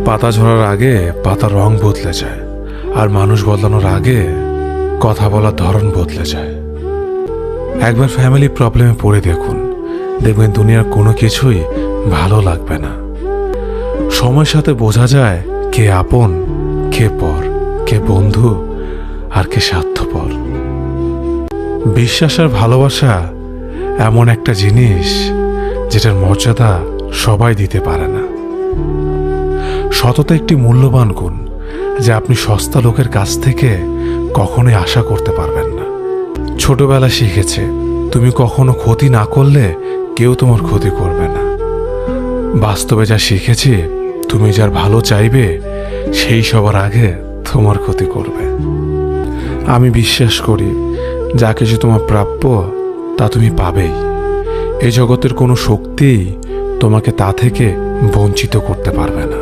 পাতা ঝরার আগে পাতার রং বদলে যায়, আর মানুষ বদলানোর আগে কথা বলার ধরন বদলে যায়। একবার ফ্যামিলি প্রবলেমে পড়ে দেখুন, দেখবেন দুনিয়ার কোনো কিছুই ভালো লাগবে না। সময়ের সাথে বোঝা যায় কে আপন, কে পর, কে বন্ধু, আর কে স্বার্থপর। বিশ্বাস আর ভালোবাসা এমন একটা জিনিস যেটার মর্যাদা সবাই দিতে পারে না। সততা একটি মূল্যবান গুণ যা আপনি সস্তা লোকের কাছ থেকে কখনোই আশা করতে পারবেন না। ছোটবেলা শিখেছে, তুমি কখনো ক্ষতি না করলে কেউ তোমার ক্ষতি করবে না। বাস্তবে যা শিখেছি, তুমি যার ভালো চাইবে সেই সবার আগে তোমার ক্ষতি করবে। আমি বিশ্বাস করি, যা কিছু তোমার প্রাপ্য তা তুমি পাবেই। এই জগতের কোনো শক্তিই তোমাকে তা থেকে বঞ্চিত করতে পারবে না।